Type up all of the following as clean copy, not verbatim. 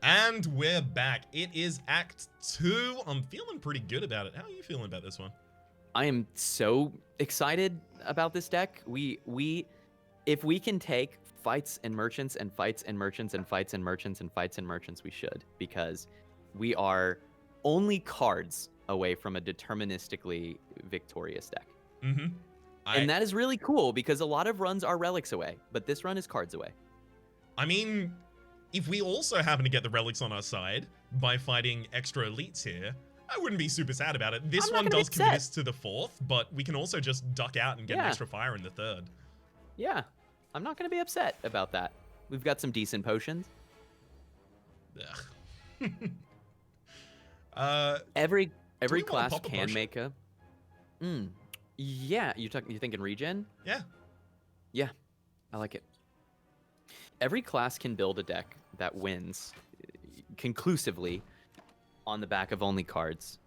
And we're back. It is Act 2. I'm feeling pretty good about it. How are you feeling about this one? I am so excited about this deck. If we can take fights and merchants and fights and merchants and fights and merchants and fights and merchants, we should, because we are only cards away from a deterministically victorious deck. Mm-hmm. And that is really cool because a lot of runs are relics away, but this run is cards away. I mean, if we also happen to get the relics on our side by fighting extra elites here, I wouldn't be super sad about it. This one does commit us to the 4th, but we can also just duck out and get an extra fire in the 3rd. Yeah, I'm not going to be upset about that. We've got some decent potions. Every class can make a... Yeah, you thinking regen? Yeah. Yeah, I like it. Every class can build a deck that wins conclusively on the back of only cards.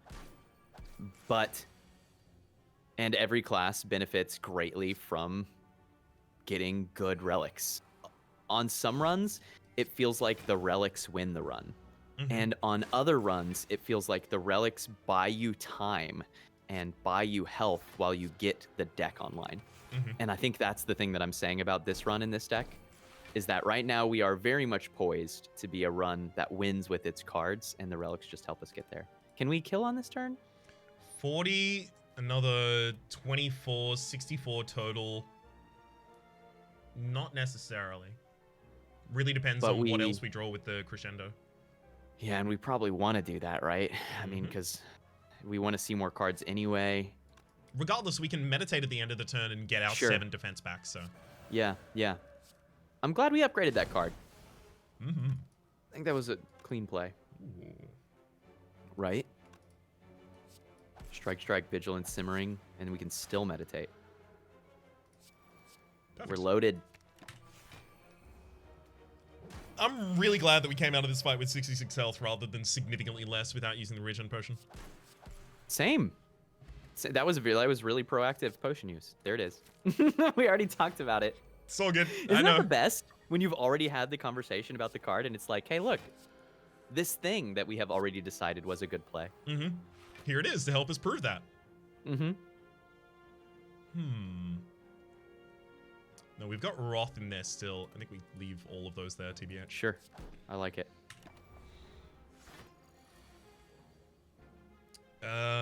And every class benefits greatly from getting good relics. On some runs, it feels like the relics win the run. Mm-hmm. And on other runs, it feels like the relics buy you time and buy you health while you get the deck online. Mm-hmm. And I think that's the thing that I'm saying about this run in this deck, is that right now we are very much poised to be a run that wins with its cards, and the relics just help us get there. Can we kill on this turn? 40, another 24, 64 total. Not necessarily. Really depends on what else we draw with the crescendo. Yeah, and we probably want to do that, right? I mean, because we want to see more cards anyway. Regardless, we can meditate at the end of the turn and get our 7 defense back, so. Yeah. I'm glad we upgraded that card. Mm-hmm. I think that was a clean play. Ooh. Right? Strike, Vigilance, Simmering, and we can still meditate. Perfect. We're loaded. I'm really glad that we came out of this fight with 66 health rather than significantly less without using the regen potion. Same. That was really proactive potion use. There it is. We already talked about it. It's all good. Isn't that the best? When you've already had the conversation about the card and it's like, hey, look, this thing that we have already decided was a good play. Mm-hmm. Here it is to help us prove that. Mm-hmm. No, we've got Wrath in there still. I think we leave all of those there, TBH. Sure. I like it.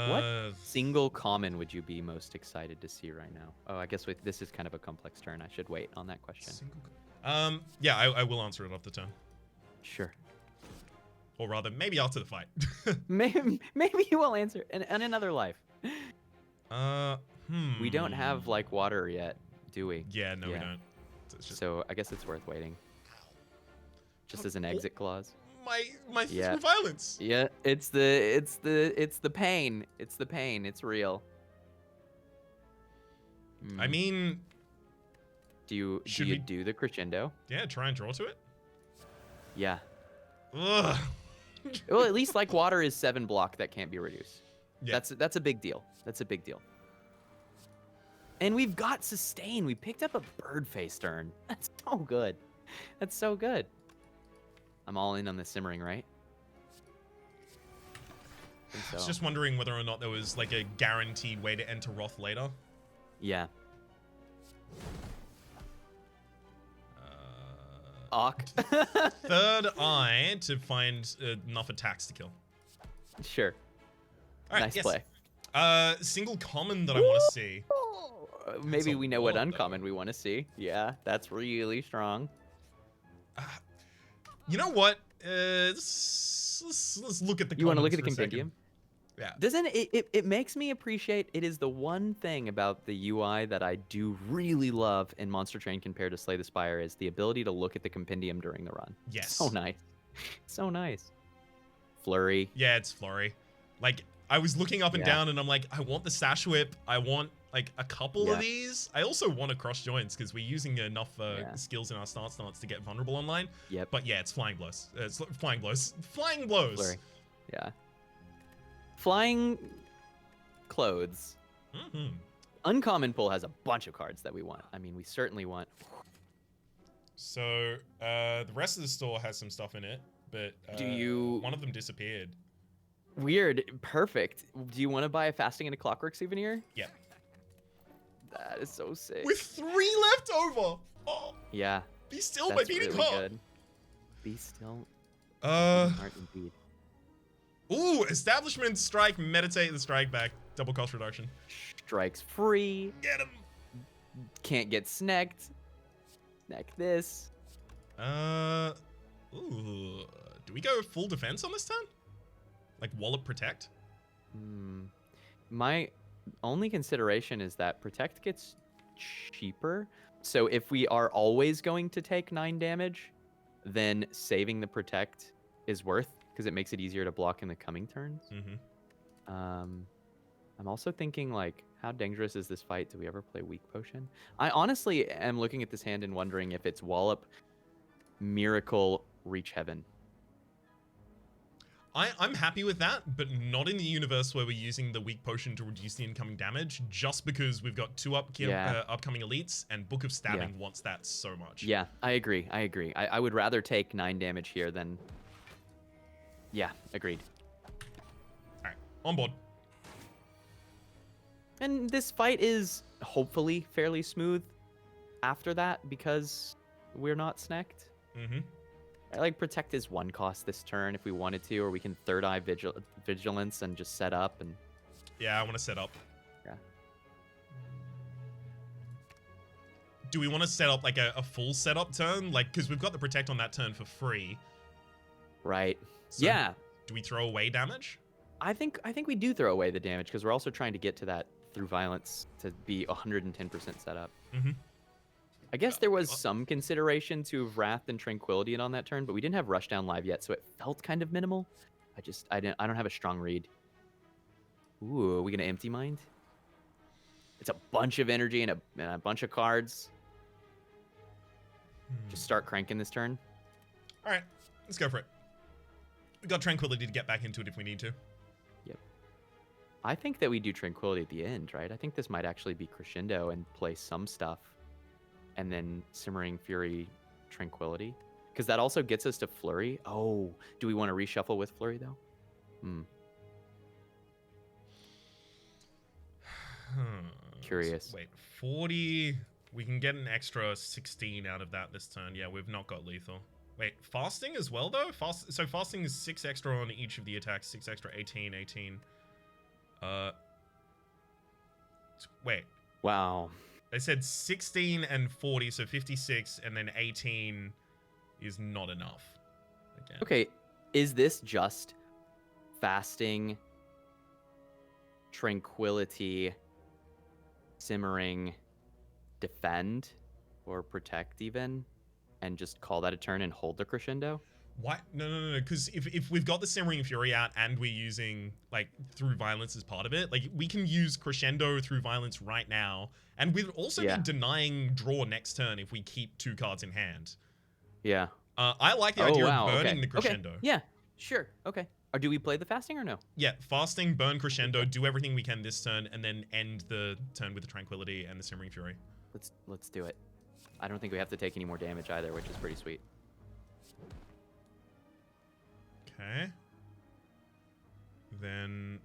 What single common would you be most excited to see right now? Oh, I guess this is kind of a complex turn. I should wait on that question. Yeah, I will answer it off the turn. Sure. Or rather, maybe after the fight. maybe you will answer in another life. We don't have like water yet, do we? Yeah, no, we don't. So I guess it's worth waiting. Just as an exit clause. My through violence. Yeah, it's the pain. It's the pain. It's real. I mean, do you do the crescendo? Yeah, try and draw to it. Yeah. Ugh. Well, at least like water is 7 block that can't be reduced. Yeah. That's a big deal. That's a big deal. And we've got sustain. We picked up a bird face turn. That's so good. That's so good. I'm all in on the simmering, right? I was just wondering whether or not there was like a guaranteed way to enter Wrath later. Yeah. Awk. Third eye to find enough attacks to kill. Sure. All right, nice play. Single common that I want to see. Maybe we know what uncommon we want to see. Yeah, that's really strong. You know what? Let's look at the. You want to look at the compendium? Yeah. Doesn't it makes me appreciate? It is the one thing about the UI that I do really love in Monster Train compared to Slay the Spire is the ability to look at the compendium during the run. Yes. So nice. So nice. Flurry. Yeah, it's Flurry. Like I was looking up and down, and I'm like, I want the Sash Whip. I want like a couple of these. I also want a cross joints because we're using enough skills in our stance to get vulnerable online. Yep. But yeah, it's flying blows. It's flying blows. Flying blows. Flurry. Yeah. Flying clothes. Mm-hmm. Uncommon pull has a bunch of cards that we want. I mean, we certainly want. So, the rest of the store has some stuff in it, but one of them disappeared. Weird. Perfect. Do you want to buy a fasting and a clockwork souvenir? Yeah. That is so sick. With 3 left over. Oh. Yeah. Be still That's by beating really heart. good. Be still. Heart indeed. Ooh, establishment strike, meditate the strike back. Double cost reduction. Strikes free. Get him. Can't get snacked. Snack this. Ooh. Do we go full defense on this turn? Like wallet protect? My only consideration is that protect gets cheaper. So if we are always going to take 9 damage, then saving the protect is worth because it makes it easier to block in the coming turns. I'm also thinking, like, how dangerous is this fight? Do we ever play weak potion? I honestly am looking at this hand and wondering if it's wallop, miracle, reach heaven. I'm happy with that, but not in the universe where we're using the weak potion to reduce the incoming damage, just because we've got 2 upcoming elites, and Book of Stabbing wants that so much. Yeah, I agree. I would rather take 9 damage here than... Yeah, agreed. Alright, on board. And this fight is hopefully fairly smooth after that because we're not snacked. Like, protect is 1 cost this turn if we wanted to, or we can third eye vigilance and just set up and... Yeah, I want to set up. Yeah. Do we want to set up like a full setup turn? Like, because we've got the protect on that turn for free. Right. So yeah. Do we throw away damage? I think we do throw away the damage because we're also trying to get to that through violence to be 110% set up. I guess there was some consideration to Wrath and Tranquility on that turn, but we didn't have Rushdown live yet, so it felt kind of minimal. I don't have a strong read. Ooh, are we gonna Empty Mind? It's a bunch of energy and a bunch of cards. Just start cranking this turn. All right, let's go for it. We got Tranquility to get back into it if we need to. Yep. I think that we do Tranquility at the end, right? I think this might actually be Crescendo and play some stuff. And then Simmering Fury, Tranquility. Because that also gets us to Flurry. Oh, do we want to reshuffle with Flurry, though? Curious. Wait, 40... We can get an extra 16 out of that this turn. Yeah, we've not got lethal. Wait, fasting as well, though? So fasting is 6 extra on each of the attacks. 6 extra, 18, 18. Wait. Wow. They said 16 and 40, so 56, and then 18 is not enough. Again. Okay, is this just fasting, Tranquility, Simmering, defend, or protect even, and just call that a turn and hold the Crescendo? Why? No. Because if we've got the Simmering Fury out and we're using, like, Through Violence as part of it, like, we can use Crescendo Through Violence right now, and we'd also be denying draw next turn if we keep 2 cards in hand. Yeah. I like the idea of burning the Crescendo. Okay. Yeah, sure. Okay. Or do we play the fasting or no? Yeah, fasting, burn Crescendo, do everything we can this turn, and then end the turn with the Tranquility and the Simmering Fury. Let's do it. I don't think we have to take any more damage either, which is pretty sweet. Okay. Then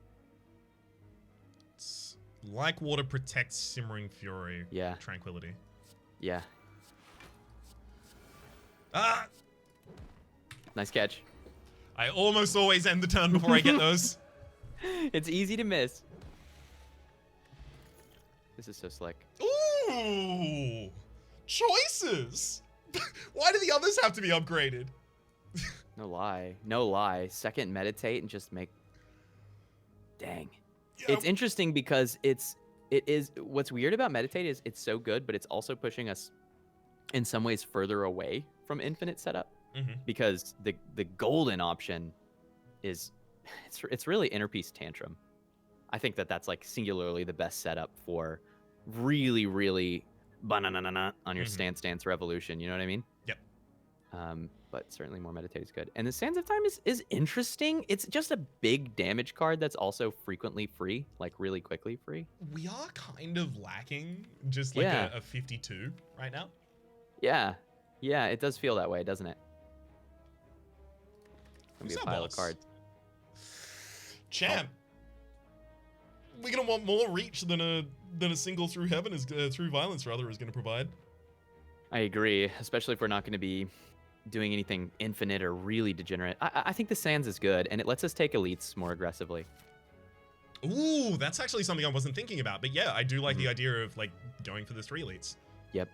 Like Water protects Simmering Fury. Yeah. Tranquility. Yeah. Ah! Nice catch. I almost always end the turn before I get those. It's easy to miss. This is so slick. Ooh! Choices! Why do the others have to be upgraded? No lie. No lie. Second, meditate and just make... Dang. Yeah. It's interesting because it is what's weird about meditate is it's so good, but it's also pushing us in some ways further away from infinite setup. Because the golden option is it's really Inner Peace Tantrum. I think that's like singularly the best setup for really banana on your stance revolution. You know what I mean? Yep. But certainly more meditate is good. And the Sands of Time is interesting. It's just a big damage card that's also frequently free, like really quickly free. We are kind of lacking just like a 52 right now. Yeah. Yeah, it does feel that way, doesn't it? Gonna be Who's a our pile boss? of cards. Champ. We're gonna want more reach than a single through heaven is through violence rather is gonna provide. I agree, especially if we're not going to be doing anything infinite or really degenerate. I think the Sands is good, and it lets us take elites more aggressively. Ooh, that's actually something I wasn't thinking about. But yeah, I do like the idea of like going for the 3 elites. Yep.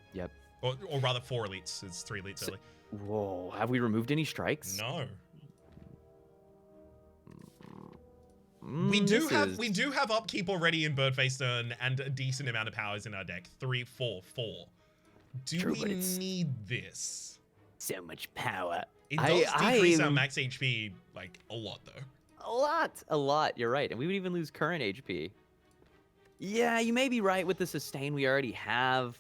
Or rather 4 elites. It's 3 elites early. Whoa, have we removed any strikes? No. We do have upkeep already in Birdface turn and a decent amount of powers in our deck. 3, 4, 4. Do we need this? So much power. It does decrease our max HP like a lot though. A lot. You're right, and we would even lose current HP. Yeah, you may be right with the sustain we already have.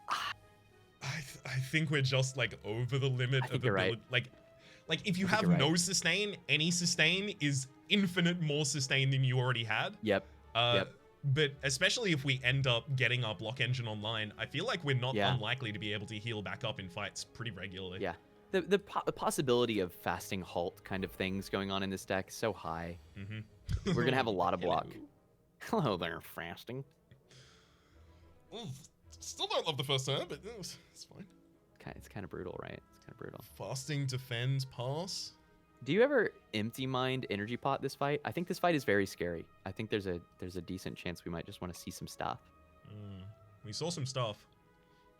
I think we're just like over the limit of ability. Right. Like if you have no sustain, any sustain is infinite more sustain than you already had. Yep. But especially if we end up getting our block engine online, I feel like we're not unlikely to be able to heal back up in fights pretty regularly. Yeah. The possibility of fasting halt kind of things going on in this deck is so high. We're going to have a lot of block. Hello there, fasting. Well, still don't love the first turn, but it's fine. It's kind of brutal, right? It's kind of brutal. Fasting, defend, pass. Do you ever empty mind energy pot this fight? I think this fight is very scary. I think there's a decent chance we might just want to see some stuff. We saw some stuff.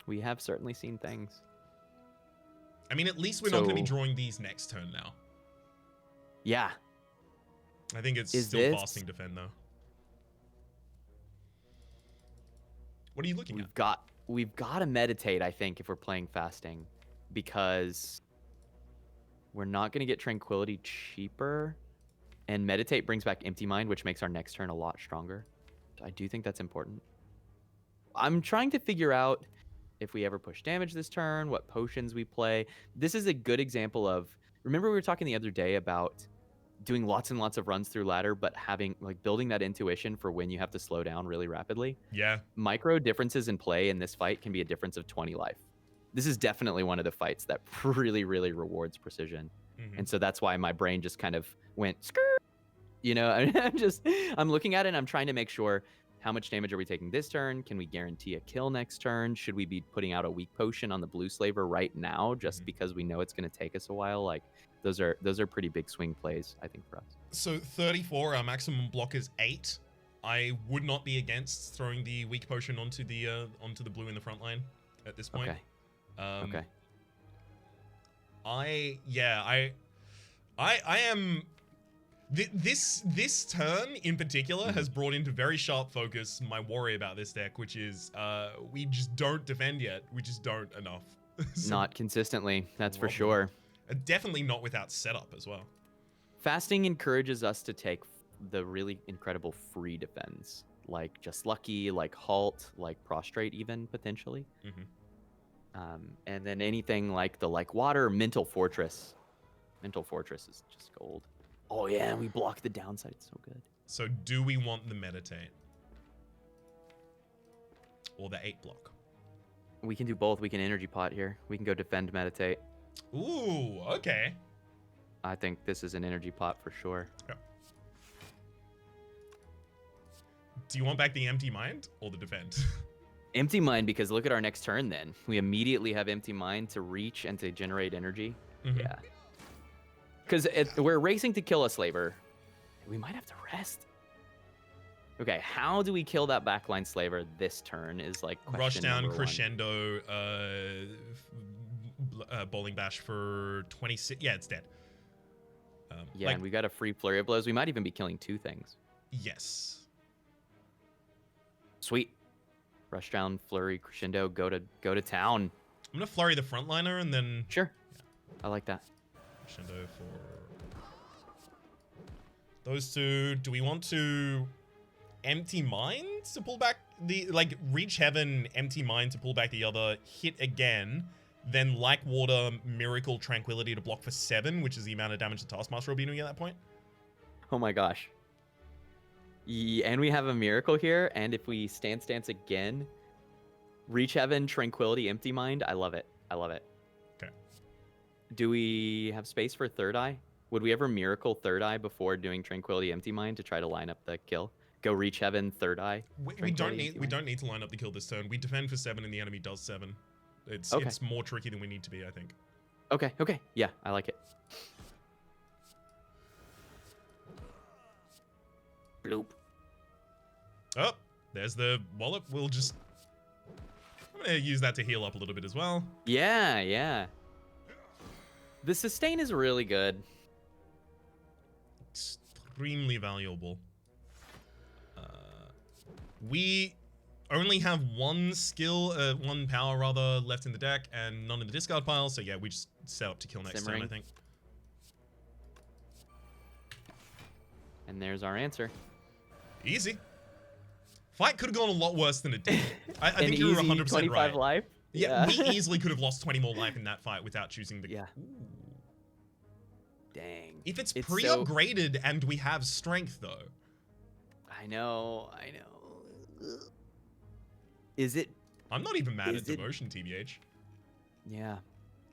We have certainly seen things. I mean, at least we're not going to be drawing these next turn now. Yeah. I think it's still fasting defend though. What are you looking at? We've got to meditate, I think, if we're playing fasting, because we're not going to get tranquility cheaper, and meditate brings back empty mind, which makes our next turn a lot stronger. I do think that's important. I'm trying to figure out if we ever push damage this turn, what potions we play. This is a good example of, remember we were talking the other day about doing lots and lots of runs through ladder, but having like building that intuition for when you have to slow down really rapidly. Yeah. Micro differences in play in this fight can be a difference of 20 life. This is definitely one of the fights that really, really rewards precision. And so that's why my brain just kind of went, skirt. You know, I'm looking at it and I'm trying to make sure, how much damage are we taking this turn? Can we guarantee a kill next turn? Should we be putting out a weak potion on the blue slaver right now just because we know it's going to take us a while? Like, those are pretty big swing plays, I think, for us. So 34, our maximum block is 8. I would not be against throwing the weak potion onto the blue in the front line at this point. Okay. I am. This turn in particular has brought into very sharp focus my worry about this deck, which is we just don't defend yet. We just don't enough. So, not consistently, that's for sure. Definitely not without setup as well. Fasting encourages us to take the really incredible free defense, like Just Lucky, like Halt, like Prostrate even, potentially. And then anything like the Water, Mental Fortress. Mental Fortress is just gold. Oh yeah, we block the downside so good. So do we want the Meditate? Or the 8 block? We can do both. We can energy pot here. We can go defend, meditate. Ooh, okay. I think this is an energy pot for sure. Yeah. Do you want back the empty mind or the defend? Empty mind, because look at our next turn then. We immediately have empty mind to reach and to generate energy. Yeah. Because we're racing to kill a slaver. We might have to rest. Okay, how do we kill that backline slaver this turn is like question Rush down, number crescendo, bowling bash for 26. Yeah, it's dead. Yeah, and we got a free flurry of blows. We might even be killing 2 things. Yes. Sweet. Rush down, flurry, crescendo, go to town. I'm gonna flurry the frontliner and then. Sure. Yeah. I like that. Crescendo for those 2. Do we want to empty mind to pull back the reach heaven, empty mind to pull back the other, hit again, then like water, miracle, tranquility to block for 7, which is the amount of damage the Taskmaster will be doing at that point? Oh my gosh. Yeah, and we have a miracle here, and if we stance again, reach heaven, tranquility, empty mind, I love it. I love it. Okay. Do we have space for Third Eye? Would we ever Miracle Third Eye before doing Tranquility Empty Mind to try to line up the kill? Go Reach Heaven, Third Eye. We don't need to line up the kill this turn. We defend for 7 and the enemy does 7. It's more tricky than we need to be, I think. Okay. Yeah, I like it. Bloop. Oh, there's the wallop. I'm gonna use that to heal up a little bit as well. Yeah. The sustain is really good. Extremely valuable. We only have one power rather, left in the deck and none in the discard pile. So yeah, we just set up to kill next turn, I think. And there's our answer. Easy. Fight could have gone a lot worse than it did. I think you were 100% 25 right. life? Yeah, we easily could have lost 20 more life in that fight without choosing the... Yeah. Dang. If it's pre-upgraded and we have strength, though. I know. Is it... I'm not even mad at Devotion, TBH. Yeah.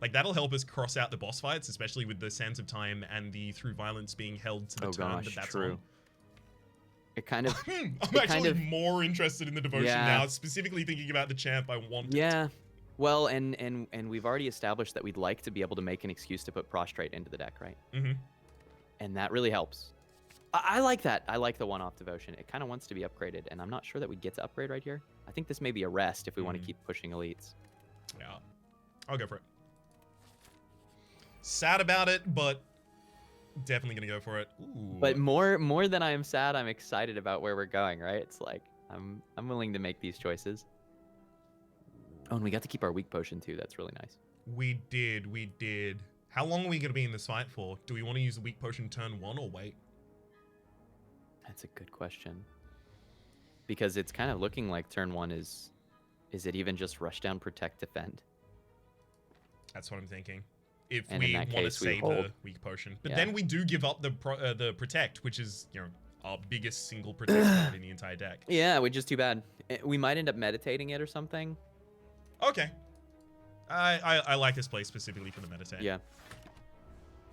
Like, that'll help us cross out the boss fights, especially with the Sands of Time and the Through Violence being held to the turn that that's true. on. It kind of... I'm actually more interested in the Devotion now, specifically thinking about the champ I want. Yeah. Well, and we've already established that we'd like to be able to make an excuse to put Prostrate into the deck, right? Mm-hmm. And that really helps. I like that. I like the one-off Devotion. It kind of wants to be upgraded, and I'm not sure that we get to upgrade right here. I think this may be a rest if we want to keep pushing elites. Yeah. I'll go for it. Sad about it, but definitely gonna go for it. Ooh. But more than I am sad, I'm excited about where we're going, right? It's like I'm willing to make these choices. Oh, and we got to keep our weak potion too. That's really nice. We did. How long are we gonna be in this fight for? Do we want to use the weak potion turn 1 or wait? That's a good question. Because it's kind of looking like turn 1 is it even just rush down, protect, defend? That's what I'm thinking. If and we want to save the weak potion. But then we do give up the protect, which is, our biggest single protect card in the entire deck. Yeah, which is too bad. We might end up meditating it or something. Okay. I like this play specifically for the meditate. Yeah.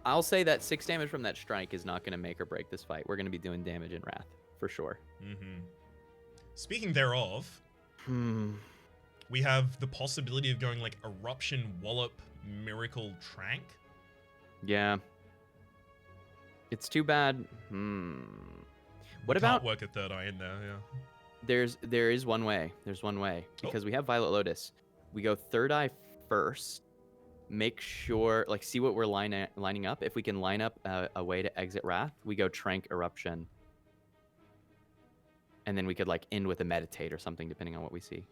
I'll say that 6 damage from that strike is not going to make or break this fight. We're going to be doing damage in Wrath, for sure. Mm-hmm. Speaking thereof, we have the possibility of going like Eruption, Wallop, Miracle, Trank. Yeah. It's too bad. What about... Can't work a Third Eye in there, yeah. There is one way. There's one way. Because we have Violet Lotus. We go Third Eye first. Make sure, see what we're lining up. If we can line up a way to exit Wrath, we go Trank, Eruption. And then we could, end with a Meditate or something, depending on what we see.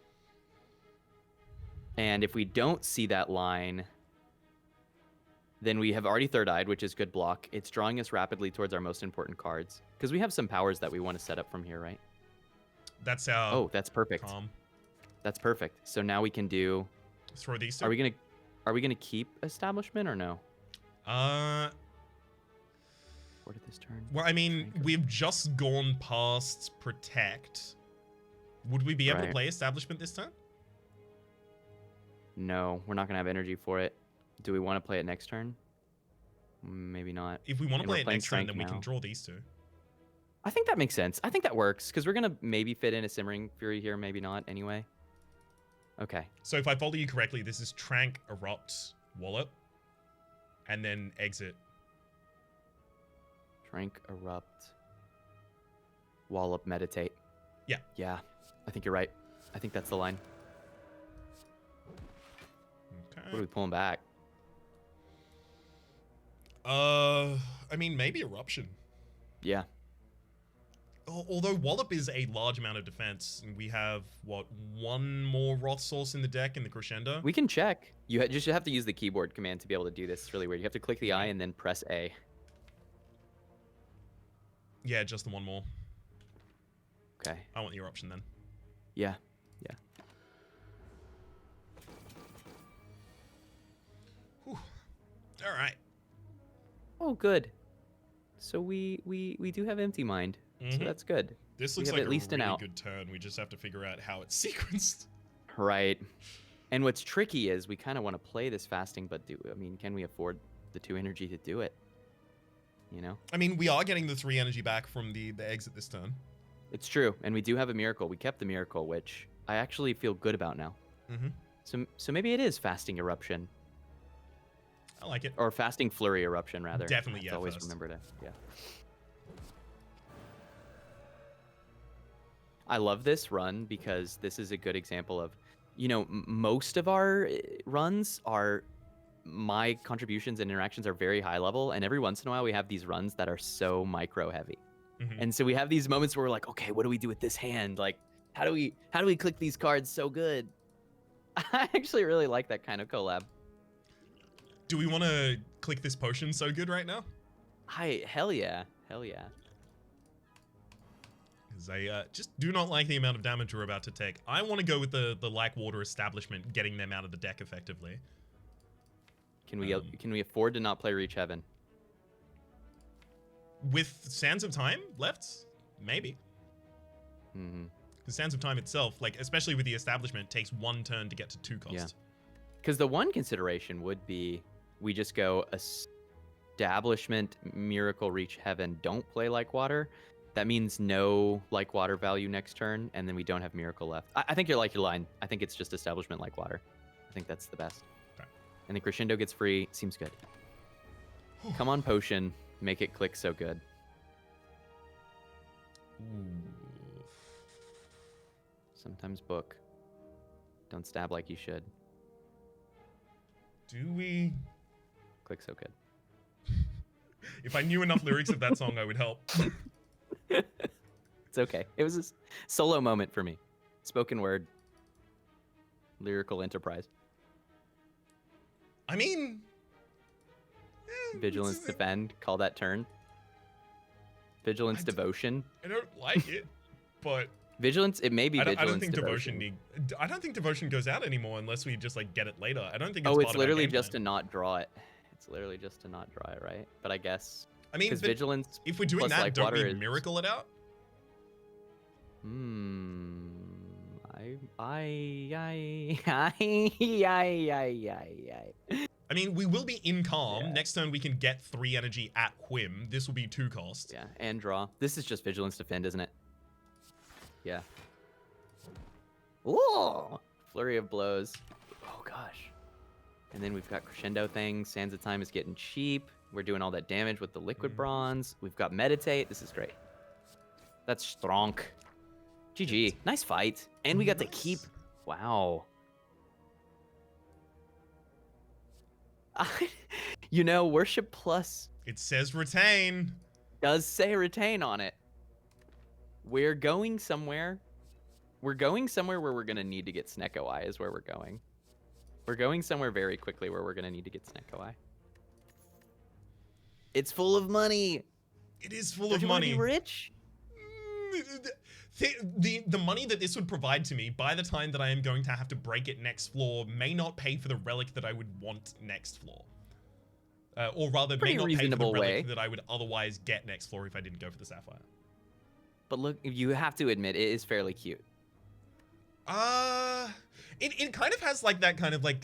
And if we don't see that line, then we have already Third Eyed, which is good block. It's drawing us rapidly towards our most important cards. Because we have some powers that we want to set up from here, right? That's our... Oh, that's perfect. Calm. That's perfect. So now we can do... Throw these two? Are we gonna keep Establishment or no? What did this turn? Well, I mean, we've just gone past Protect. Would we be able to play Establishment this turn? No, we're not gonna have energy for it. Do we want to play it next turn? Maybe not. If we want to play it next turn, then we can draw these two. I think that makes sense. I think that works, because we're gonna maybe fit in a Simmering Fury here, maybe not, anyway. Okay. So if I follow you correctly, this is Trank, Erupt, Wallop, and then exit. Trank, Erupt, Wallop, Meditate. Yeah. Yeah, I think you're right. I think that's the line. Okay. What are we pulling back? I mean, maybe Eruption. Yeah. Although Wallop is a large amount of defense, and we have, one more Wrath Source in the deck in the Crescendo? We can check. You just have to use the keyboard command to be able to do this. It's really weird. You have to click the I and then press A. Yeah, just the one more. Okay. I want the Eruption then. Yeah. Whew. All right. Oh, good. So we do have Empty Mind. So that's good. This looks like at least a really good turn. We just have to figure out how it's sequenced. Right. And what's tricky is we kind of want to play this fasting, but can we afford the 2 energy to do it? You know? I mean, we are getting the 3 energy back from the exit this turn. It's true, and we do have a miracle. We kept the miracle, which I actually feel good about now. So maybe it is fasting eruption. I like it. Or fasting flurry eruption, rather. Definitely, yeah. Always first. remember to, yeah. I love this run because this is a good example of, most of our runs are, my contributions and interactions are very high level, and every once in a while we have these runs that are so micro heavy. And so we have these moments where we're like, okay, what do we do with this hand? Like, how do we click these cards so good? I actually really like that kind of collab. Do we want to click this potion so good right now? Hell yeah. Because I just do not like the amount of damage we're about to take. I want to go with the like water establishment, getting them out of the deck effectively. Can we afford to not play Reach Heaven? With Sands of Time left? Maybe. The Sands of Time itself, like, especially with the establishment, takes 1 turn to get to 2 cost. Yeah. Because the one consideration would be we just go establishment, miracle, Reach Heaven, don't play like water. That means no like water value next turn, and then we don't have miracle left. I think you like your line. I think it's just establishment like water. I think that's the best. Okay. And then Crescendo gets free. Seems good. Come on, potion. Make it click so good. Ooh. Sometimes book. Don't stab like you should. Do we? Click so good. If I knew enough lyrics of that song, I would help. It's okay. It was a solo moment for me. Spoken word. Lyrical enterprise. I mean... Vigilance, defend. Call that turn. Vigilance, devotion. I don't like it, but... Vigilance, it may be vigilance, I don't think devotion. I don't think devotion goes out anymore unless we just like get it later. I don't think it's it's literally just to not draw it. It's literally just to not draw it, right? But I guess... I mean, because vigilance... If we're doing that, like don't we is... miracle it out? I mean, we will be in calm. Yeah. Next turn, we can get 3 energy at whim. This will be 2 cost. Yeah, and draw. This is just vigilance defend, isn't it? Yeah. Ooh! Flurry of blows. Oh, gosh. And then we've got crescendo things. Sands of Time is getting cheap. We're doing all that damage with the liquid bronze. We've got meditate. This is great. That's strong. GG. Nice fight. And we got to keep... Wow. Worship Plus... It says retain. Does say retain on it. We're going somewhere. We're going somewhere where we're going to need to get Snecko Eye is where we're going. We're going somewhere very quickly where we're going to need to get Snecko Eye. It's full of money. It is full Don't of you money. Want to be rich? The money that this would provide to me by the time that I am going to have to break it next floor may not pay for the relic that I would want next floor. Or rather, may not pay for the relic that I would otherwise get next floor if I didn't go for the Sapphire. But look, you have to admit, it is fairly cute. It kind of has like that kind of like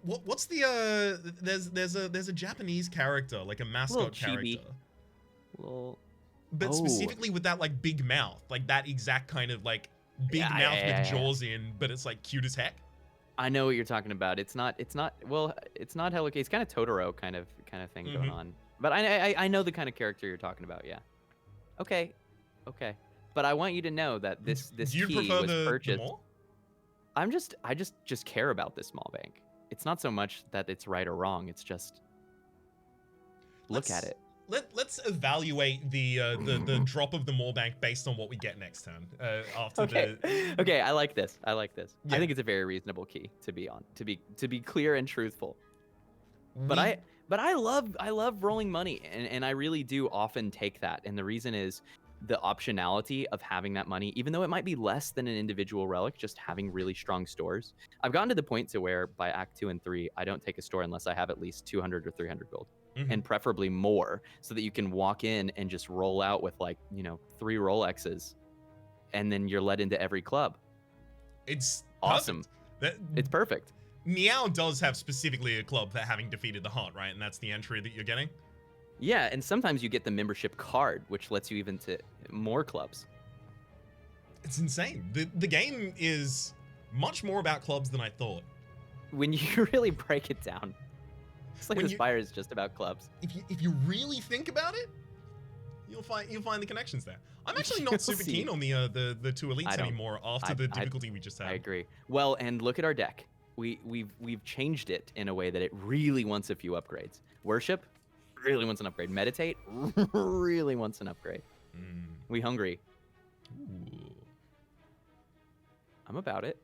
what's the there's a Japanese character, like a mascot character. But specifically with that like big mouth, like that exact kind of like big mouth with jaws in, but it's like cute as heck. I know what you're talking about. It's not Hello Kitty. It's kind of Totoro kind of thing going on. But I know the kind of character you're talking about, yeah. Okay. But I want you to know that this key was purchased. The I just care about this small bank. It's not so much that it's right or wrong. It's just look at it. Let's evaluate the drop of the mall bank based on what we get next turn. Okay, I like this. Yeah. I think it's a very reasonable key to be on. To be clear and truthful. But I love rolling money, and I really do often take that. And the reason is the optionality of having that money, even though it might be less than an individual relic, just having really strong stores. I've gotten to the point to where by Act 2 and 3, I don't take a store unless I have at least 200 or 300 gold, and preferably more, so that you can walk in and just roll out with 3 Rolexes, and then you're let into every club. It's awesome. Perfect. It's perfect. Meow does have specifically a club for having defeated the heart, right? And that's the entry that you're getting? Yeah, and sometimes you get the membership card, which lets you even to more clubs. It's insane. The game is much more about clubs than I thought. When you really break it down, it's like Spire is just about clubs. If you really think about it, you'll find the connections there. I'm actually not super keen on the two elites anymore after the difficulty we just had. I agree. Well, and look at our deck. We've changed it in a way that it really wants a few upgrades. Worship really wants an upgrade. Meditate really wants an upgrade. We hungry. Ooh. I'm about it.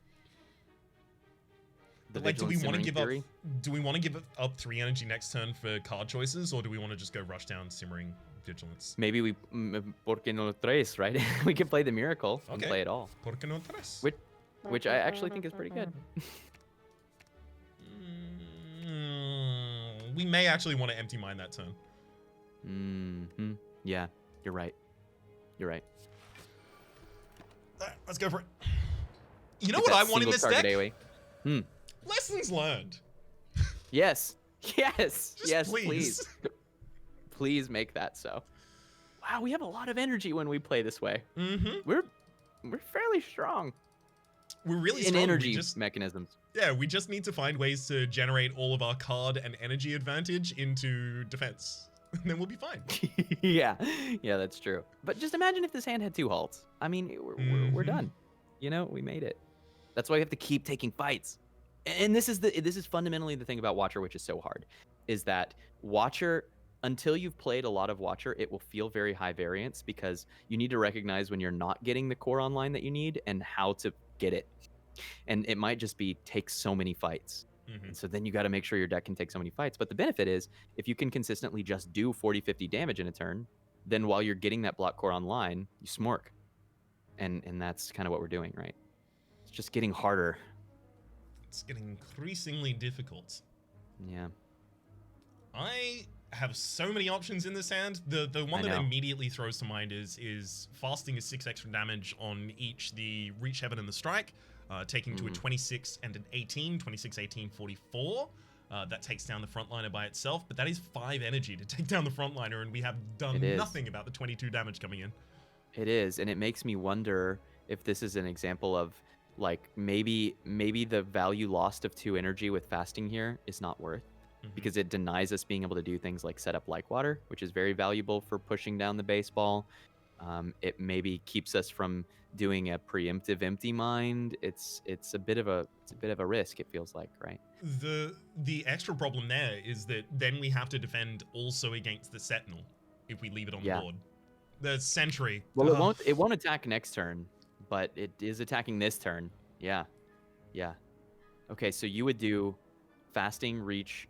But like, do we want to give up 3 energy next turn for card choices, or do we want to just go rush down Simmering Vigilance? Maybe we porque no tres, right? We could play the miracle and play it all. Porque no tres? Which I actually think is pretty good. We may actually want to empty mine that turn. Yeah, you're right. You're right. Let's go for it. You know what I want in this deck? AOE. Lessons learned. Yes. Yes. Yes, please. Please make that so. Wow, we have a lot of energy when we play this way. We're fairly strong. We're really strong. In energy mechanisms. Yeah, we just need to find ways to generate all of our card and energy advantage into defense. And then we'll be fine. Yeah, that's true. But just imagine if this hand had 2 halts. I mean, we're done. You know, we made it. That's why we have to keep taking fights. And this is fundamentally the thing about Watcher, which is so hard, is that Watcher, until you've played a lot of Watcher, it will feel very high variance because you need to recognize when you're not getting the core online that you need and how to get it. And it might just be take so many fights. And so then you got to make sure your deck can take so many fights. But the benefit is if you can consistently just do 40-50 damage in a turn, then while you're getting that block core online, you smork. And that's kind of what we're doing, right? It's just getting harder. It's getting increasingly difficult. Yeah. I have so many options in this hand. The one that immediately throws to mind is fasting is 6 extra damage on each the Reach Heaven and the Strike, taking to a 26 and an 18, 26, 18, 44. That takes down the frontliner by itself, but that is 5 energy to take down the frontliner, and we have done nothing about the 22 damage coming in. It is, and it makes me wonder if this is an example of like maybe the value lost of 2 energy with fasting here is not worth, because it denies us being able to do things like set up like water, which is very valuable for pushing down the baseball. It maybe keeps us from doing a preemptive empty mind. It's a bit of a risk, it feels like, right? The extra problem there is that then we have to defend also against the Sentinel if we leave it on the board. The Sentry. Well, it won't attack next turn, but it is attacking this turn. Yeah. Okay, so you would do fasting, reach,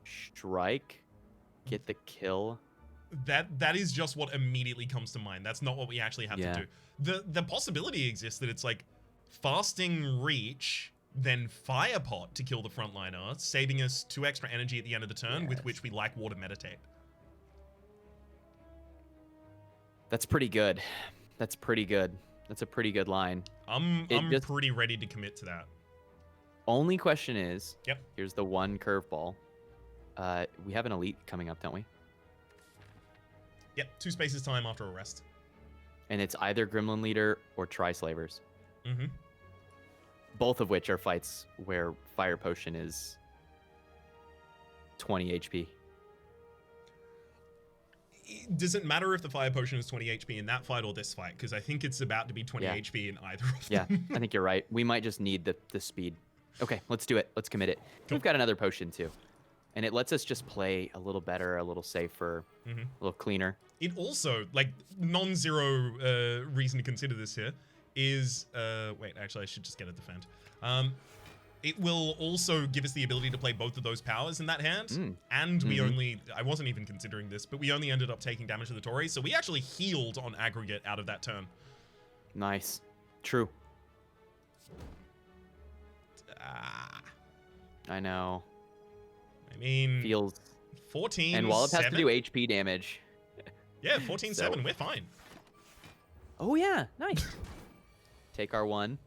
strike, get the kill. That is just what immediately comes to mind. That's not what we actually have to do. The possibility exists that it's like fasting, reach, then fire pot to kill the frontliner, saving us 2 extra energy at the end of the turn, with which we like water meditate. That's pretty good. That's a pretty good line. I'm pretty ready to commit to that. Only question is, Yep. Here's the one curveball. We have an elite coming up, don't we? Yep, 2 spaces time after a rest. And it's either Gremlin Leader or Tri-Slavers. Mm-hmm. Both of which are fights where Fire Potion is 20 HP. Does it matter if the Fire Potion is 20 HP in that fight or this fight? Because I think it's about to be 20 HP in either of them. Yeah, I think you're right. We might just need the speed. Okay, let's do it. Let's commit it. Cool. We've got another potion too. And it lets us just play a little better, a little safer, a little cleaner. It also, like, non-zero reason to consider this here is... wait, actually, I should just get a defend. It will also give us the ability to play both of those powers in that hand. And we only... I wasn't even considering this, but we only ended up taking damage to the Torii, so we actually healed on aggregate out of that turn. Nice. True. I know. I mean... Feels... 14, And Wallop has 7? to do HP damage. Yeah, 14-7, we're fine. Oh, yeah. Nice. Take our 1.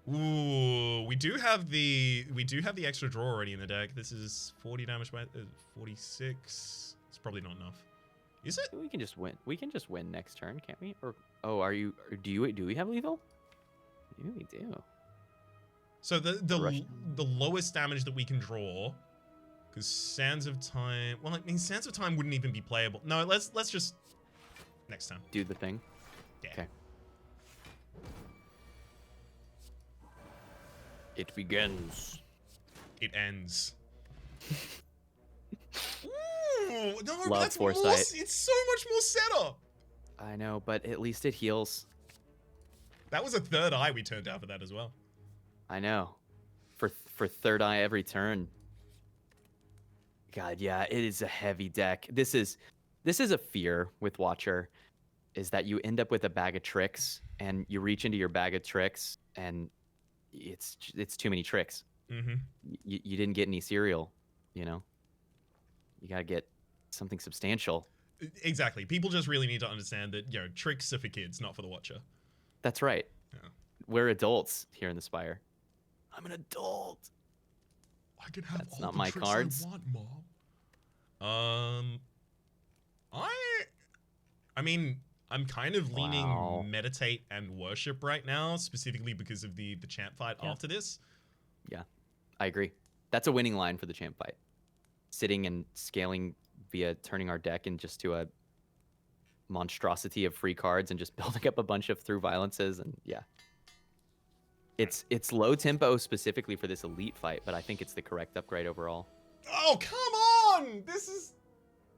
Ooh, we do have the extra draw already in the deck. This is 40 damage by 46. It's probably not enough. Is it? We can just win. We can just win next turn, can't we? Or do we have lethal? Yeah, we do. So the lowest damage that we can draw, because Sands of Time. Well, I mean, Sands of Time wouldn't even be playable. No, let's just next time do the thing. Yeah. Okay. It begins. It ends. Ooh, no, Love that's foresight. more. It's so much more setup. I know, but at least it heals. That was a third eye we turned out for that as well. I know. For third eye every turn. God, yeah, it is a heavy deck. This is a fear with Watcher, is that you end up with a bag of tricks and you reach into your bag of tricks and it's too many tricks. Mm-hmm. You didn't get any cereal, you know. You gotta get something substantial. Exactly. People just really need to understand that, you know, tricks are for kids, not for the Watcher. That's right. Yeah. We're adults here in the Spire. I'm an adult. I can have That's all not the my tricks cards. I want, Mom. I mean, I'm kind of leaning meditate and worship right now, specifically because of the champ fight after this. Yeah, I agree. That's a winning line for the champ fight. Sitting and scaling via turning our deck into just to a monstrosity of free cards and just building up a bunch of through violences, and yeah. It's low tempo specifically for this elite fight, but I think it's the correct upgrade overall. Oh, come on! This is...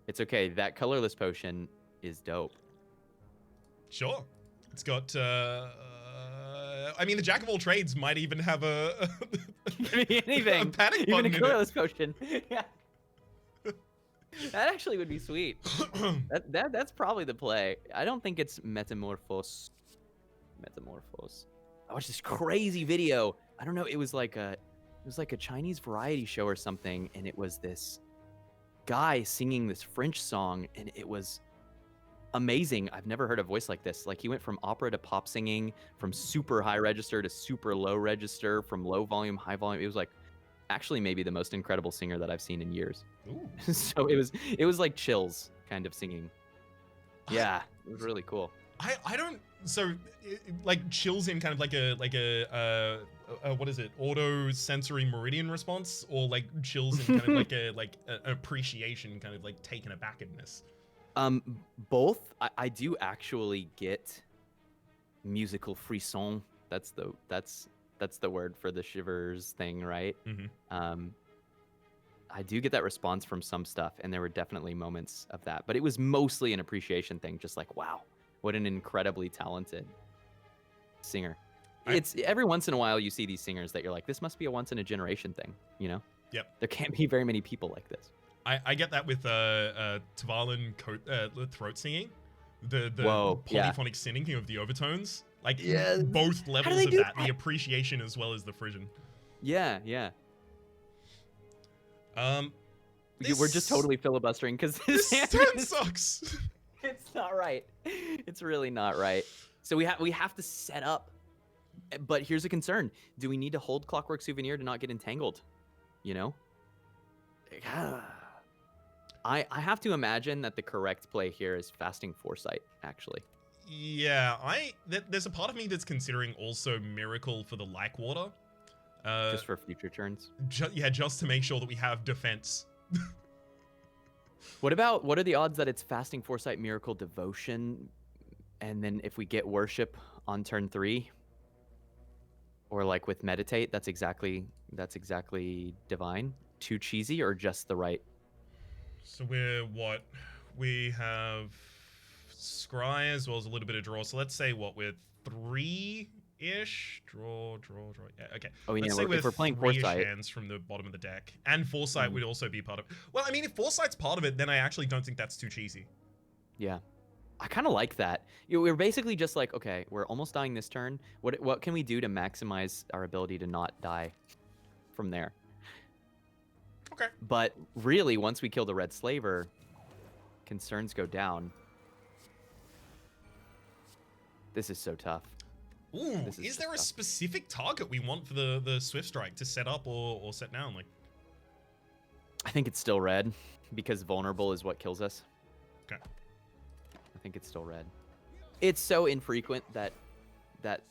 It's okay. That colorless potion is dope. Sure. It's got, I mean, the Jack of all trades might even have a... anything. A panic even button a colorless potion. Yeah. That actually would be sweet. That's probably the play. I don't think it's Metamorphose. I watched this crazy video. I don't know. It was like a Chinese variety show or something, and it was this guy singing this French song, and it was amazing. I've never heard a voice like this. Like, he went from opera to pop singing, from super high register to super low register, from low volume, high volume. It was like actually maybe the most incredible singer that I've seen in years. Ooh. So it was like chills kind of singing. Yeah, it was really cool. I don't, so like chills in kind of like a what is it, auto sensory meridian response, or like chills in kind of like an appreciation, kind of like taken abackness? Both. I do actually get musical frisson. That's the word for the shivers thing, right? Mm-hmm. I do get that response from some stuff, and there were definitely moments of that, but it was mostly an appreciation thing, just like, wow, what an incredibly talented singer. It's every once in a while you see these singers that you're like, this must be a once in a generation thing, you know? Yep. There can't be very many people like this. I get that with Tavalan throat singing, the Whoa, polyphonic singing of the overtones, like Yeah. both levels of that, the appreciation as well as the frisson. Yeah. We're just totally filibustering because this turn sucks. It's not right. It's really not right. So we have to set up. But here's a concern: do we need to hold Clockwork Souvenir to not get entangled? You know. I have to imagine that the correct play here is Fasting Foresight, actually. Yeah, there's a part of me that's considering also Miracle for the Like Water. Just for future turns? Just to make sure that we have defense. What are the odds that it's Fasting Foresight, Miracle, Devotion, and then if we get Worship on turn 3? Or like with Meditate, that's exactly divine? Too cheesy or just the right? So we have Scry as well as a little bit of draw. So let's say we're 3-ish? Draw. Yeah, okay. Oh, yeah, let's say if we're playing Foresight, hands from the bottom of the deck. And Foresight would also be part of it. Well, I mean, if Foresight's part of it, then I actually don't think that's too cheesy. Yeah. I kind of like that. We're basically just like, okay, we're almost dying this turn. What can we do to maximize our ability to not die from there? Okay. But really, once we kill the Red Slaver, concerns go down. This is so tough. Ooh, This is just there a tough. specific target we want for the Swift Strike to set up or set down? Like, I think it's still red because vulnerable is what kills us. okay. I think it's still red. It's so infrequent that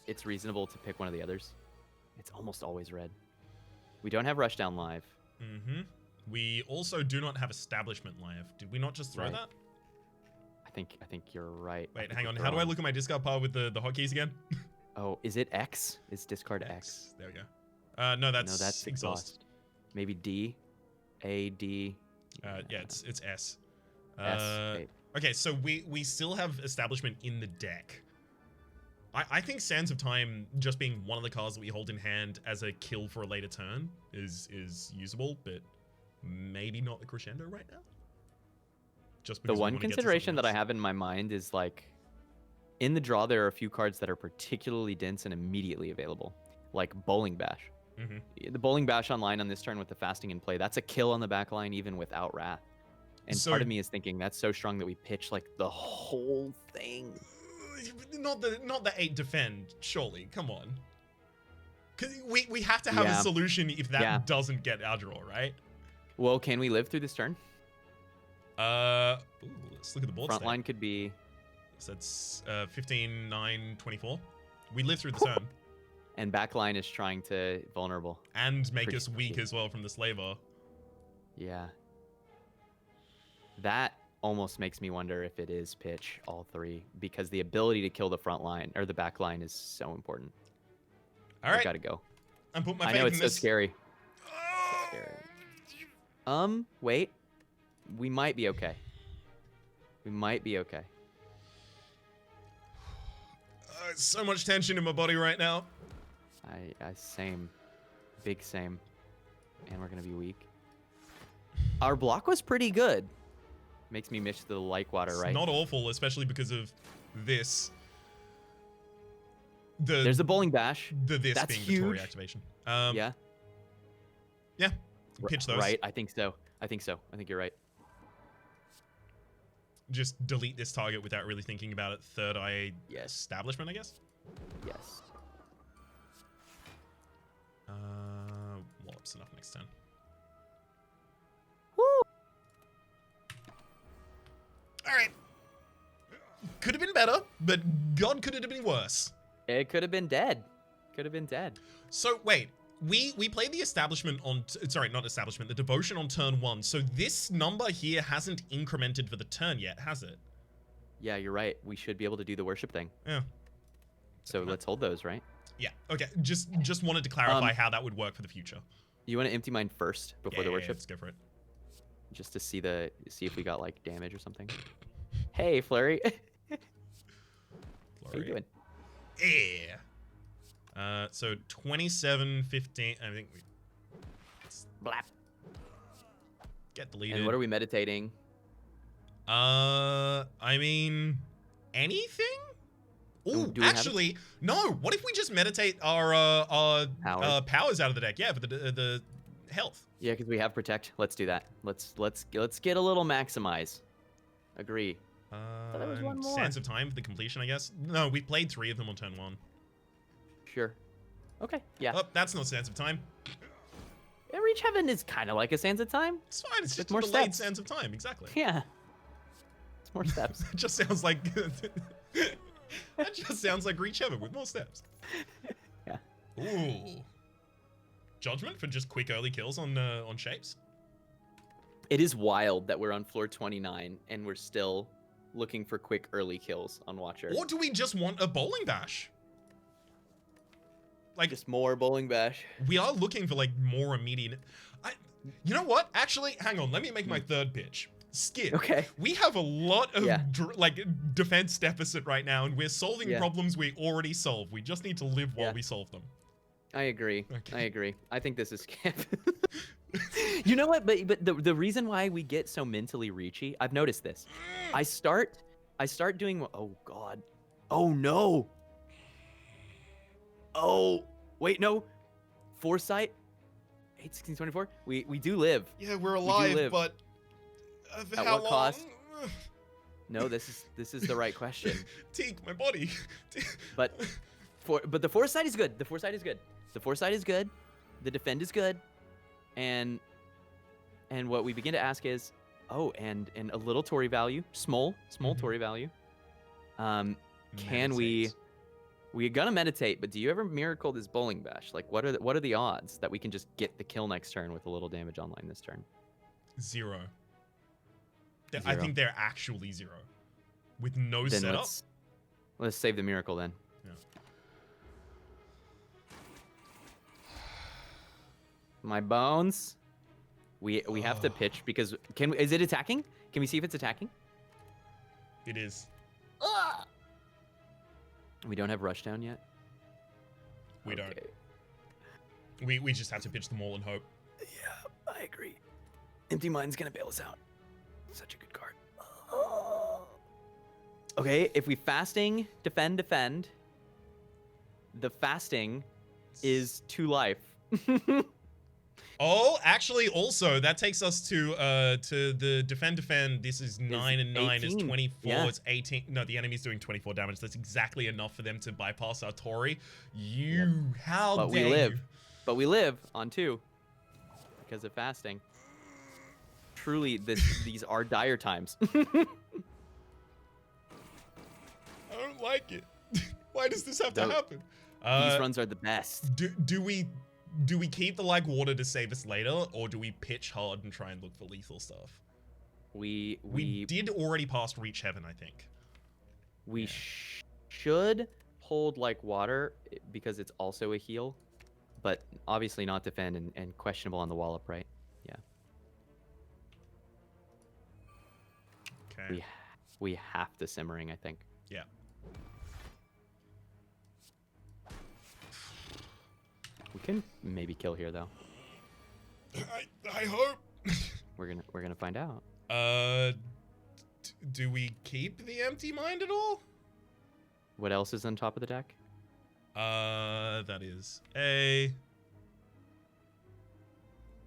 it's reasonable to pick one of the others. It's almost always red. We don't have Rushdown live. Mm-hmm. We also do not have Establishment live. Did we not just throw Right. that? I think you're right. Wait, hang on. How do I look at my discard pile with the hotkeys again? Oh, is it X? Is discard X? There we go. No, that's exhaust. Maybe D, A, D. Yeah, it's S. S. Okay. Okay, so we still have Establishment in the deck. I think Sands of Time just being one of the cards that we hold in hand as a kill for a later turn is usable, but maybe not the Crescendo right now. Just because The one consideration that I have in my mind is like, in the draw there are a few cards that are particularly dense and immediately available, like Bowling Bash. Mm-hmm. The Bowling Bash online on this turn with the fasting in play, that's a kill on the back line even without Wrath. And So- part of me is thinking that's so strong that we pitch like the whole thing. Not the 8 defend, surely. Come on. 'Cause we have to have a Yeah. solution if that Yeah. doesn't get our draw, right? Well, can we live through this turn? Ooh, let's look at the board Front state. line could be... So that's 15, 9, 24. We live through the turn. And back line is trying to vulnerable. And make Pretty us weak tricky. as well from the Slaver. Yeah. That almost makes me wonder if it is pitch, all three, because the ability to kill the front line, or the back line, is so important. All right, Gotta go. I'm putting my I faith know, in it's this. so scary. Oh! Scary. Wait. We might be okay. We might be okay. So much tension in my body right now. I same. Big same. And we're gonna be weak. Our block was pretty good. Makes me miss the like water, It's right? not awful, especially because of this. There's a Bowling Bash. This That's being the Tory huge. activation. Yeah. Yeah. Pitch those. Right, I think so. I think you're right. Just delete this target without really thinking about it. Third eye Yes. Establishment, I guess. Yes. Wallop's enough next turn. Woo! All right. Could have been better, but God, could it have been worse? It could have been dead. Could have been dead. So wait, we played the Establishment on sorry, not Establishment, the Devotion on turn 1. So this number here hasn't incremented for the turn yet, has it? Yeah, you're right. We should be able to do the worship thing. Yeah. So let's hold those, right? Yeah. Okay. Just wanted to clarify how that would work for the future. You want to empty mine first before the Yeah, worship, let's go for it. just to see if we got like damage or something. Hey, Flurry. How you doing? Yeah. So 27, 15. I think we Blap. get deleted. And what are we meditating? I mean, anything? Ooh, do we have it? actually, no. What if we just meditate our Powers? powers out of the deck? Yeah, for the health. Yeah, because we have protect. Let's do that. Let's get a little maximize. Agree. there was one And more. Sands of Time for the completion, I guess. No, we played 3 of them on turn 1. Sure. Okay. Yeah. Oh, that's not Sands of Time. Reach Heaven is kind of like a Sands of Time. It's fine. It's just more a delayed steps. Sands of Time. Exactly. Yeah. It's more steps. It just sounds like that just sounds like Reach Heaven with more steps. Yeah. Ooh. Judgment for just quick early kills on shapes. It is wild that we're on floor 29 and we're still looking for quick early kills on Watcher. Or do we just want a Bowling Bash? Like, Just more Bowling Bash. we are looking for like more immediate. You know what? Actually, hang on. Let me make my third pitch. Skip. Okay. We have a lot of Yeah. defense deficit right now, and we're solving Yeah. problems we already solved. We just need to live while Yeah. we solve them. I agree. Okay. I agree. I think this is Skip. You know what? But the reason why we get so mentally reachy, I've noticed this. I start doing. Oh God. Oh no. Oh wait, no. Foresight. 8, 16, 24. We do live. Yeah, we're live. but At how what long? cost? No, this is the right question. Teak, my body. But But the foresight is good. The foresight is good. The foresight is good. The defend is good. And what we begin to ask is, oh, and a little Tory value, small Tory value. Can we gonna meditate, but do you ever miracle this bowling bash? Like, what are the odds that we can just get the kill next turn with a little damage online this turn? 0. I think they're actually 0. With no then setup. Let's save the miracle then. Yeah. My bones. We have to pitch because is it attacking? Can we see if it's attacking? It is. We don't have rushdown yet. We don't. We just have to pitch them all and hope. Yeah, I agree. Empty Mind's gonna bail us out. Such a good card. Okay, if we fasting, defend. The fasting is 2 life. Oh, actually, also that takes us to the defend. This is 9 and 9 is 24. Yeah. It's 18. No, the enemy's doing 24 damage. That's exactly enough for them to bypass our Tory. How but dare we live. you? But we live on 2 because of fasting. Truly, these are dire times. I don't like it. Why does this have to happen? These runs are the best. Do we keep the like water to save us later, or do we pitch hard and try and look for lethal stuff? We did already pass Reach Heaven, I think. We should hold like water because it's also a heal, but obviously not defend and questionable on the wallop, right? Yeah. Okay. We have to simmering, I think. Yeah. We can maybe kill here though. I hope. We're gonna find out. Do we keep the Empty Mind at all? What else is on top of the deck? That is a.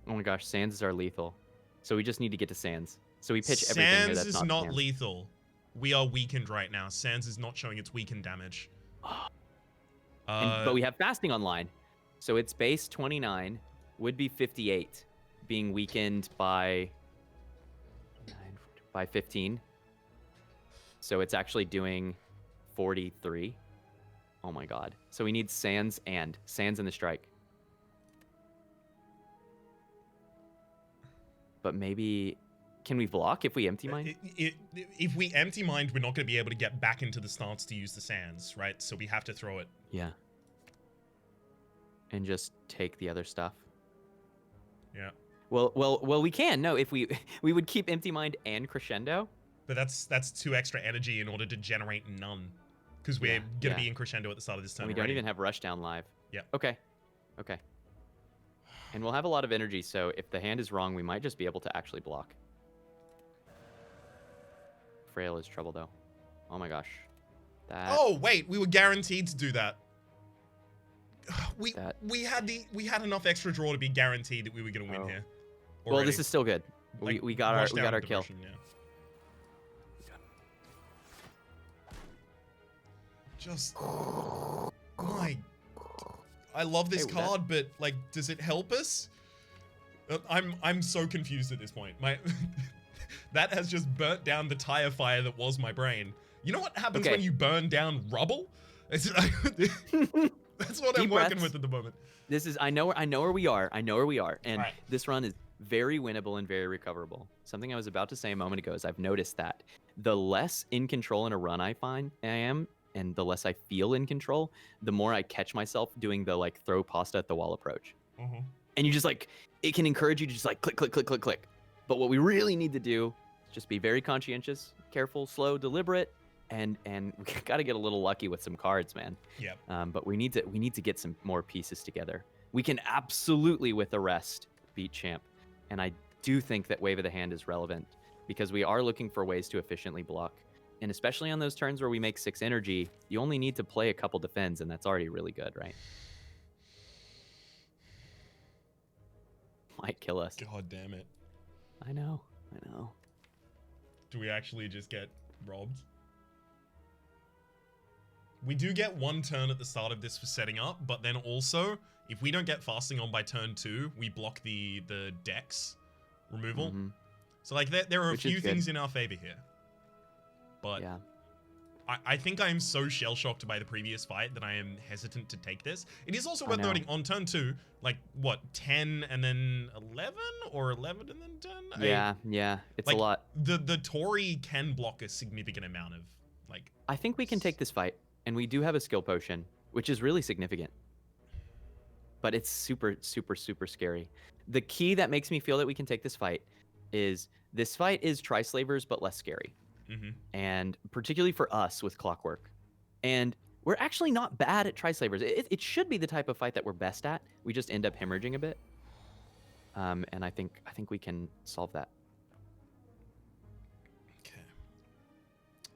Oh my gosh, Sands is our lethal. So we just need to get to Sands. So we pitch everything here Sands that's is not Sands. lethal. We are weakened right now. Sands is not showing its weakened damage. But we have fasting online. So its base 29 would be 58, being weakened by 15. So it's actually doing 43. Oh my god. So we need Sands in the strike. But maybe can we block if we empty mind? If we empty mind, we're not going to be able to get back into the stance to use the Sands, right? So we have to throw it. Yeah. And just take the other stuff. Yeah. Well, we can. No, if we would keep empty mind and crescendo. But that's 2 extra energy in order to generate none, because we're gonna be in crescendo at the start of this turn. We don't even have rushdown live. Yeah. Okay. And we'll have a lot of energy, so if the hand is wrong, we might just be able to actually block. Frail is trouble though. Oh my gosh. Oh wait, we were guaranteed to do that. We had enough extra draw to be guaranteed that we were gonna win here. Already. Well, this is still good. Like, we got our kill. Yeah. Just I love this card, but like, does it help us? I'm so confused at this point. That has just burnt down the tire fire that was my brain. You know what happens when you burn down rubble? It's that's what I'm working with at the moment. This is I know where we are. And this run is very winnable and very recoverable. Something I was about to say a moment ago is I've noticed that the less in control in a run I am, and the less I feel in control, the more I catch myself doing the like throw pasta at the wall approach. And you just like, it can encourage you to just like click, click, click, click, click. But what we really need to do is just be very conscientious, careful, slow, deliberate, and we gotta get a little lucky with some cards, man. Yeah. But we need to get some more pieces together. We can absolutely with a rest beat champ, and I do think that Wave of the Hand is relevant because we are looking for ways to efficiently block, and especially on those turns where we make 6 energy, you only need to play a couple defends, and that's already really good, right? Might kill us. God damn it. I know. Do we actually just get robbed? We do get 1 turn at the start of this for setting up, but then also, if we don't get fasting on by turn 2, we block the dex removal. So like there are a few things in our favor here. But yeah. I think I am so shell-shocked by the previous fight that I am hesitant to take this. It is also worth noting, on turn 2, like, what, 10 and then 11? Or 11 and then 10? Yeah. It's like, a lot. The Tory can block a significant amount of, like... I think we can take this fight, and we do have a skill potion, which is really significant. But it's super, super, super scary. The key that makes me feel that we can take this fight is this fight is Tri-Slavers, but less scary. And particularly for us with Clockwork. And we're actually not bad at Tri-Slavers. It should be the type of fight that we're best at. We just end up hemorrhaging a bit. And I think we can solve that. Okay.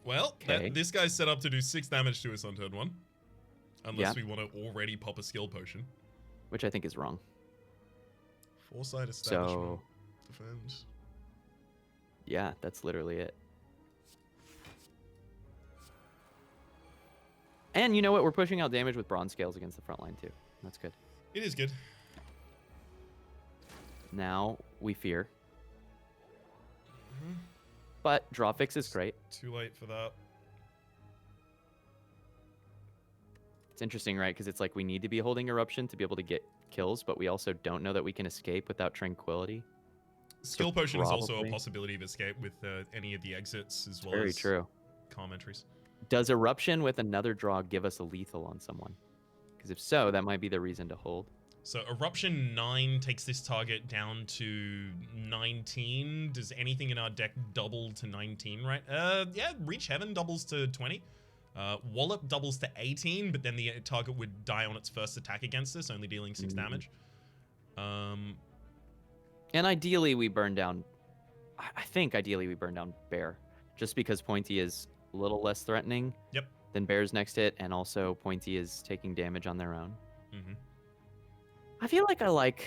Well, this guy's set up to do 6 damage to us on turn 1. Unless we want to already pop a skill potion. Which I think is wrong. Foresight, establishment, defend. Yeah, that's literally it. And you know what? We're pushing out damage with bronze scales against the front line too. That's good. It is good. Now we fear. But draw fix is great. Too late for that. It's interesting, right? Because it's like we need to be holding Eruption to be able to get kills, but we also don't know that we can escape without Tranquility. Skill Potion is also a possibility of escape with any of the exits as well as... Very true. Calm entries. Does Eruption with another draw give us a lethal on someone? Because if so, that might be the reason to hold. So Eruption 9 takes this target down to 19. Does anything in our deck double to 19, right? Yeah, Reach Heaven doubles to 20. Wallop doubles to 18, but then the target would die on its first attack against us, only dealing 6 damage. And ideally we burn down... I think ideally we burn down Bear. Just because Pointy is a little less threatening than Bear's next hit, and also Pointy is taking damage on their own. I feel like I like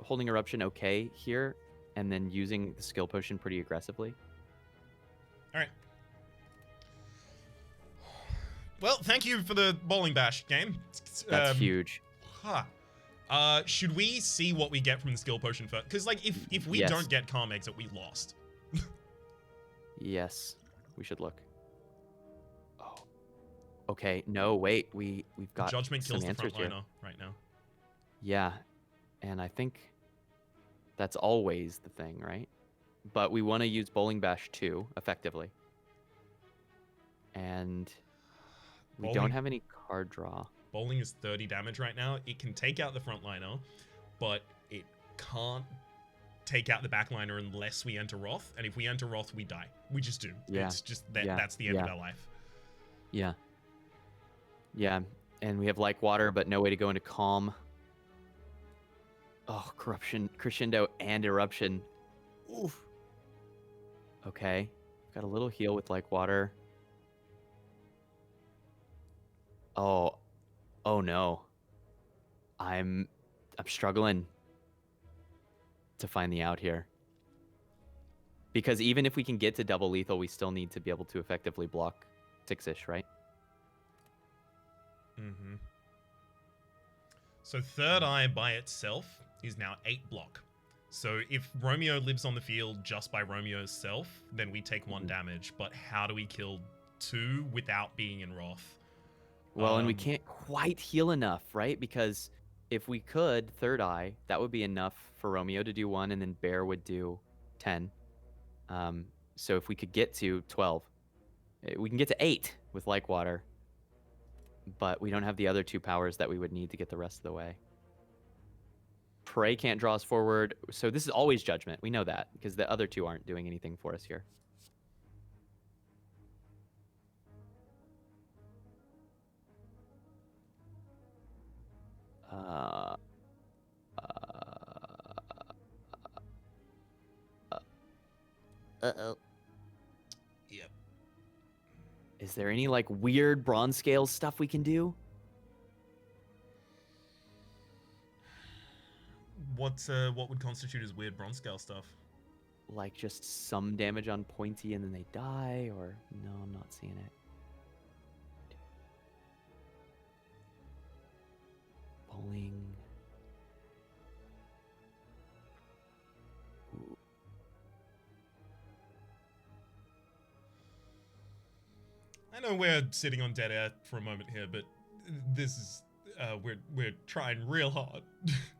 holding Eruption okay here, and then using the skill potion pretty aggressively. All right. Well, thank you for the bowling bash game. That's huge. Should we see what we get from the skill potion first? Because like if we don't get Calm Exit, we lost. Yes, we should look. Oh, okay. No, wait. We've got Judgment kills the frontliner frontliner right now. Yeah, and I think that's always the thing, right? But we want to use Bowling Bash 2 effectively. And we don't have any card draw. Bowling is 30 damage right now. It can take out the frontliner, but it can't take out the backliner unless we enter Wrath. And if we enter Wrath, we die. We just do. Yeah. It's just that's the end of our life. Yeah. Yeah, and we have Like Water, but no way to go into Calm. Oh, Corruption, Crescendo, and Eruption. Oof. Okay. Got a little heal with Like Water. Oh no. I'm struggling to find the out here. Because even if we can get to double lethal, we still need to be able to effectively block 6-ish, right? So Third Eye by itself is now 8 block. So if Romeo lives on the field just by Romeo's self, then we take 1 damage. But how do we kill 2 without being in Wrath? Well, and we can't quite heal enough, right? Because if we could Third Eye, that would be enough for Romeo to do 1, and then Bear would do 10. So if we could get to 12, we can get to 8 with Like Water. But we don't have the other 2 powers that we would need to get the rest of the way. Prey can't draw us forward. So this is always Judgment. We know that because the other 2 aren't doing anything for us here. Uh-oh. Yep. Is there any like weird bronze scale stuff we can do? What would constitute as weird bronze scale stuff? Like just some damage on Pointy and then they die, or no, I'm not seeing it. Bowling. I know we're sitting on dead air for a moment here, but this is we're trying real hard.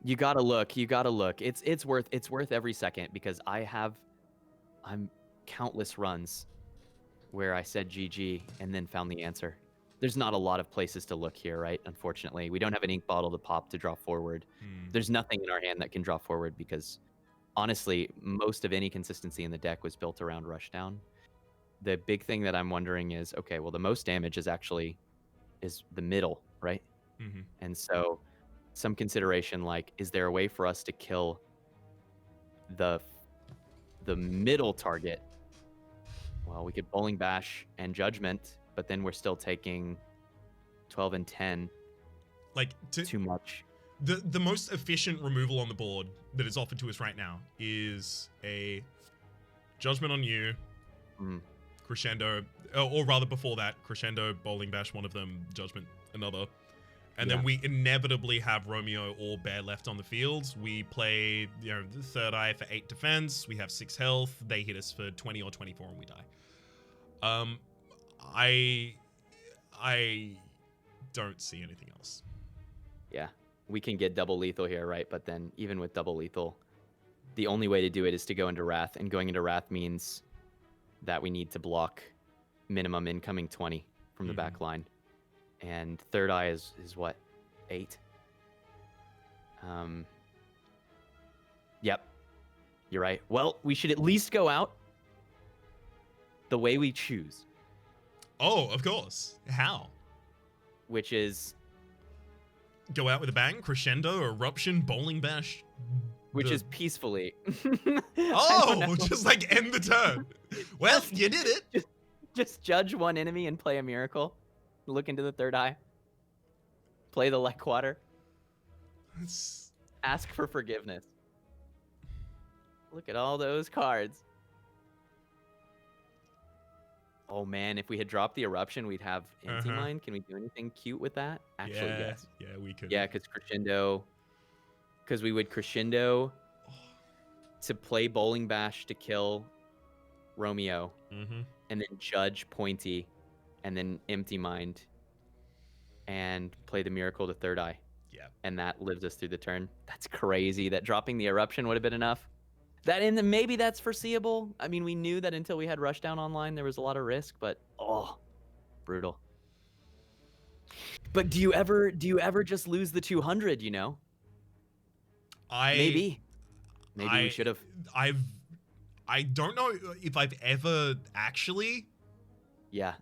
You gotta look. You gotta look. It's worth every second because I'm countless runs where I said GG and then found the answer. There's not a lot of places to look here, right? Unfortunately, we don't have an ink bottle to pop to draw forward. There's nothing in our hand that can draw forward because, honestly, most of any consistency in the deck was built around Rushdown. The big thing that I'm wondering is, okay, well, the most damage is the middle, right? And so, some consideration like, is there a way for us to kill the middle target? Well, we could Bowling Bash and Judgment, but then we're still taking 12 and 10. Like too much. The most efficient removal on the board that is offered to us right now is a Judgment on you, Crescendo, or rather before that, Crescendo, Bowling Bash, one of them, Judgment, another. And then we inevitably have Romeo or Bear left on the field. We play, the Third Eye for 8 defense. We have 6 health. They hit us for 20 or 24 and we die. I don't see anything else. Yeah, we can get double lethal here, right? But then even with double lethal, the only way to do it is to go into Wrath. And going into Wrath means that we need to block minimum incoming 20 from the back line. And Third Eye is what? 8? Yep. You're right. Well, we should at least go out the way we choose. Oh, of course. How? Which is... Go out with a bang, Crescendo, Eruption, Bowling Bash. Which is peacefully. Oh, just like end the turn. Well, you did it. Just judge one enemy and play a miracle. Look into the Third Eye. Play the Lek Water. Ask for forgiveness. Look at all those cards. Oh man, if we had dropped the Eruption, we'd have Empty Mind. Can we do anything cute with that? Actually, yes. Yeah, we could. Yeah, because Crescendo. Because we would Crescendo to play Bowling Bash to kill Romeo. And then judge Pointy. And then Empty Mind. And play the Miracle to Third Eye. Yeah. And that lives us through the turn. That's crazy that dropping the Eruption would have been enough. Maybe that's foreseeable. I mean, we knew that until we had Rushdown online, there was a lot of risk, but brutal. But do you ever just lose the 200, Maybe we should have. I don't know if I've ever actually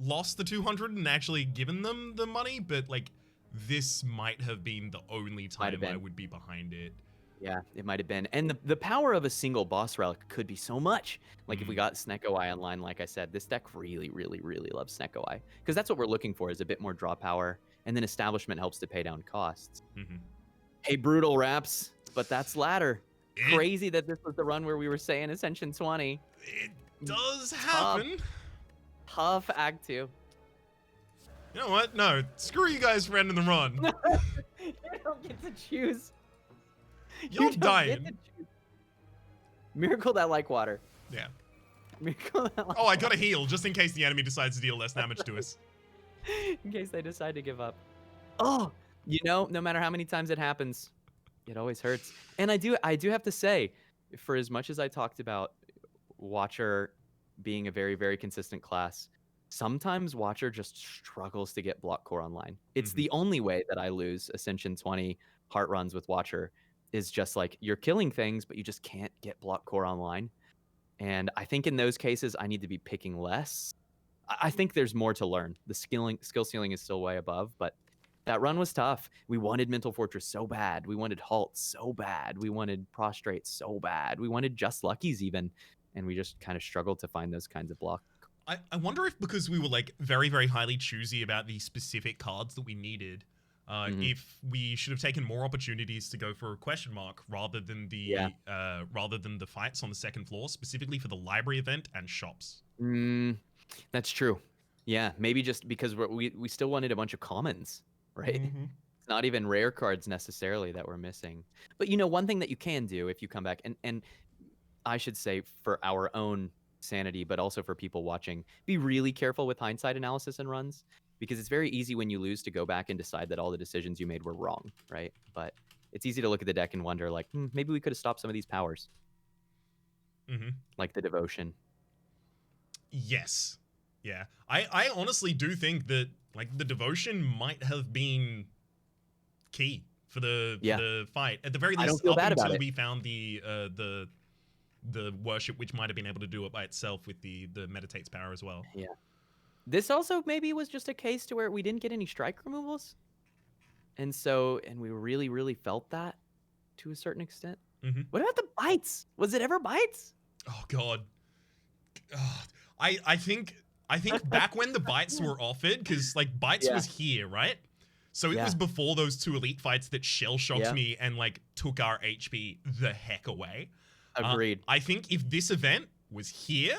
lost the 200 and actually given them the money, but like this might have been the only time I would be behind it. Yeah, it might have been. And the power of a single boss relic could be so much. Like if we got Snecko Eye online, like I said, this deck really, really, really loves Snecko Eye. Because that's what we're looking for, is a bit more draw power. And then Establishment helps to pay down costs. Hey, brutal Raps, but that's ladder. Crazy that this was the run where we were saying Ascension 20. It does happen. Tough Act 2. You know what? No, screw you guys for ending the run. You don't get to choose. You're dying. Miracle that like water. Yeah. Miracle that like I gotta heal just in case the enemy decides to deal less damage to us. In case they decide to give up. Oh, no matter how many times it happens, it always hurts. And I do have to say, for as much as I talked about Watcher being a very, very consistent class, sometimes Watcher just struggles to get block core online. It's the only way that I lose Ascension 20 heart runs with Watcher. Is just like you're killing things, but you just can't get block core online. And I think in those cases, I need to be picking less. I think there's more to learn. The skill ceiling is still way above, but that run was tough. We wanted Mental Fortress so bad. We wanted Halt so bad. We wanted Prostrate so bad. We wanted Just Luckies even. And we just kind of struggled to find those kinds of block. I wonder if because we were like very, very highly choosy about the specific cards that we needed, if we should have taken more opportunities to go for a question mark rather than the fights on the second floor, specifically for the library event and shops. That's true. Yeah, maybe just because we still wanted a bunch of commons, right? not even rare cards necessarily that we're missing. But one thing that you can do if you come back, and I should say for our own sanity, but also for people watching, be really careful with hindsight analysis and runs, because it's very easy when you lose to go back and decide that all the decisions you made were wrong, right? But it's easy to look at the deck and wonder, like, maybe we could have stopped some of these powers. Like the devotion. Yes. Yeah. I honestly do think that, like, the devotion might have been key for the fight. At the very least, up until we found the worship, which might have been able to do it by itself with the meditate's power as well. Yeah. This also maybe was just a case to where we didn't get any strike removals. And we really, really felt that to a certain extent. What about the bites? Was it ever bites? Oh God. I think back when the bites were offered, because like bites was here, right? So it was before those 2 elite fights that shell shocked me and like took our HP the heck away. Agreed. I think if this event was here,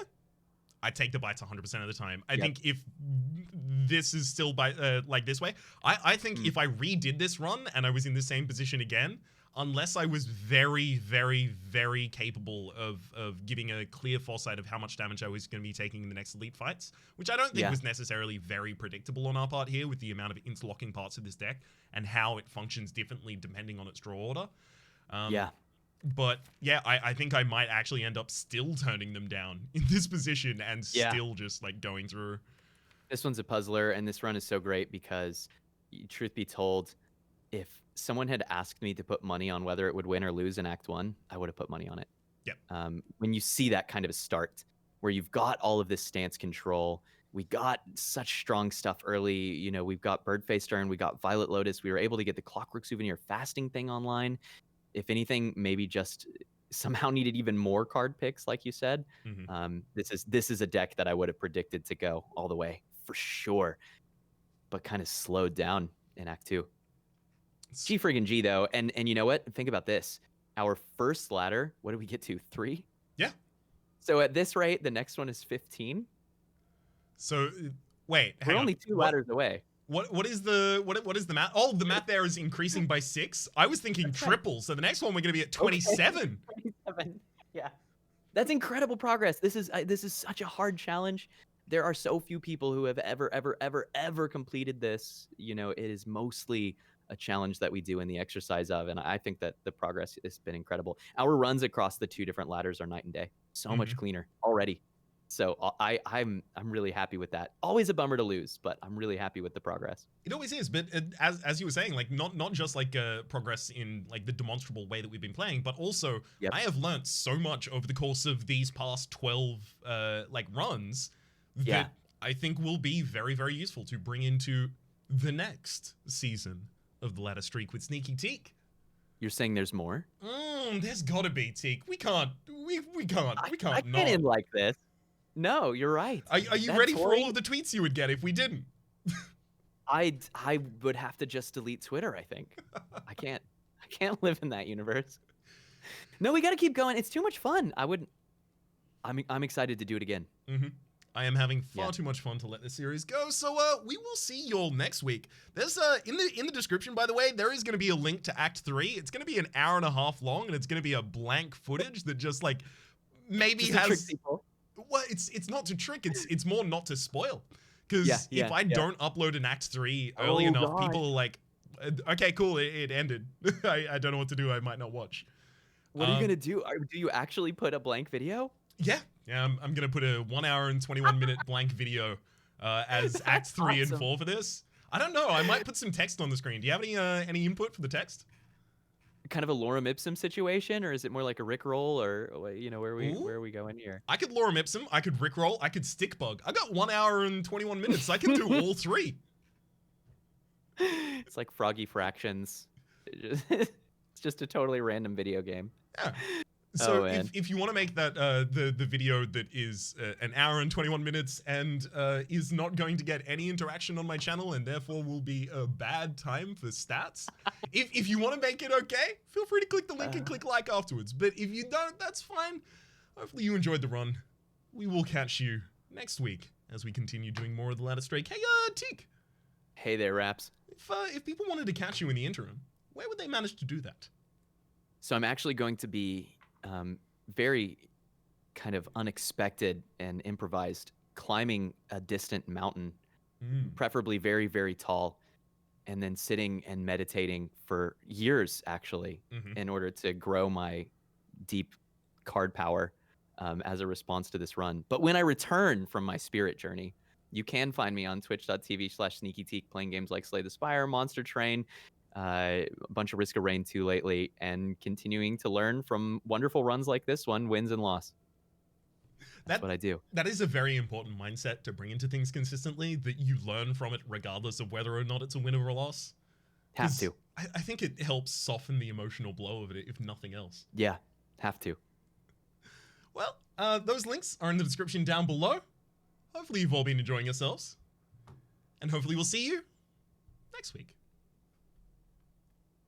I'd take the bites 100% of the time. I think if this is still like this way, I think if I redid this run and I was in the same position again, unless I was very, very, very capable of giving a clear foresight of how much damage I was going to be taking in the next elite fights, which I don't think was necessarily very predictable on our part here with the amount of interlocking parts of this deck and how it functions differently depending on its draw order. But yeah, I think I might actually end up still turning them down in this position and still just like going through. This one's a puzzler, and this run is so great because, truth be told, if someone had asked me to put money on whether it would win or lose in Act 1, I would have put money on it. Yep. When you see that kind of a start, where you've got all of this stance control, we got such strong stuff early. We've got Birdface Turn, we got Violet Lotus, we were able to get the Clockwork Souvenir fasting thing online. If anything, maybe just somehow needed even more card picks, like you said. This is a deck that I would have predicted to go all the way for sure, but kind of slowed down in Act 2. G friggin' G though, and you know what? Think about this. Our first ladder, what did we get to? 3? Yeah. So at this rate, the next one is 15. So wait, we're only 2 ladders away. What is the math? Oh, the math there is increasing by 6. I was thinking triple. So the next one we're going to be at 27. 27. Yeah. That's incredible progress. This is such a hard challenge. There are so few people who have ever completed this. It is mostly a challenge that we do in the exercise of, and I think that the progress has been incredible. Our runs across the 2 different ladders are night and day. So much cleaner already. So I'm really happy with that. Always a bummer to lose, but I'm really happy with the progress. It always is, but as you were saying, like not just like progress in like the demonstrable way that we've been playing, but also I have learned so much over the course of these past 12 like runs that I think will be very, very useful to bring into the next season of the Ladder Streak with Sneaky Teak. You're saying there's more? There's gotta be, Teak. We can't I can't end like this. No, you're right. Are you ready for all of the tweets you would get if we didn't? I would have to just delete Twitter, I think. I can't live in that universe. No, we got to keep going. It's too much fun. I'm excited to do it again. I am having far too much fun to let this series go. So we will see you all next week. There's in the description, by the way, there is going to be a link to Act 3. It's going to be an hour and a half long, and it's going to be a blank footage that just like maybe just has. Trick people. Well, it's not to trick. It's more not to spoil. Because if I don't upload an Act 3 early enough, people are like, okay, cool, it ended. I don't know what to do. I might not watch. What are you gonna do? Do you actually put a blank video? Yeah. I'm gonna put a 1 hour and 21 minute blank video as Act 3 and 4 for this. I don't know. I might put some text on the screen. Do you have any input for the text? Kind of a lorem ipsum situation, or is it more like a rickroll, or where are we going here? I could lorem ipsum, I could rickroll, I could stick bug. I got 1 hour and 21 minutes. I can do all 3. It's like Froggy Fractions. It's just a totally random video game. Yeah. So if you want to make that the video that is an hour and 21 minutes and is not going to get any interaction on my channel and therefore will be a bad time for stats, if you want to make it okay, feel free to click the link and click like afterwards. But if you don't, that's fine. Hopefully you enjoyed the run. We will catch you next week as we continue doing more of the Ladder Streak. Hey, Teak. Hey there, Raps. If people wanted to catch you in the interim, where would they manage to do that? So I'm actually going to be very kind of unexpected and improvised, climbing a distant mountain, preferably very, very tall, and then sitting and meditating for years, actually, in order to grow my deep card power as a response to this run. But when I return from my spirit journey, you can find me on twitch.tv/sneakyteak playing games like Slay the Spire, Monster Train, a bunch of Risk of Rain 2 lately, and continuing to learn from wonderful runs like this one, wins and loss. That's what I do. That is a very important mindset to bring into things consistently, that you learn from it regardless of whether or not it's a win or a loss. Have to. I think it helps soften the emotional blow of it, if nothing else. Yeah, have to. Well, those links are in the description down below. Hopefully you've all been enjoying yourselves. And hopefully we'll see you next week.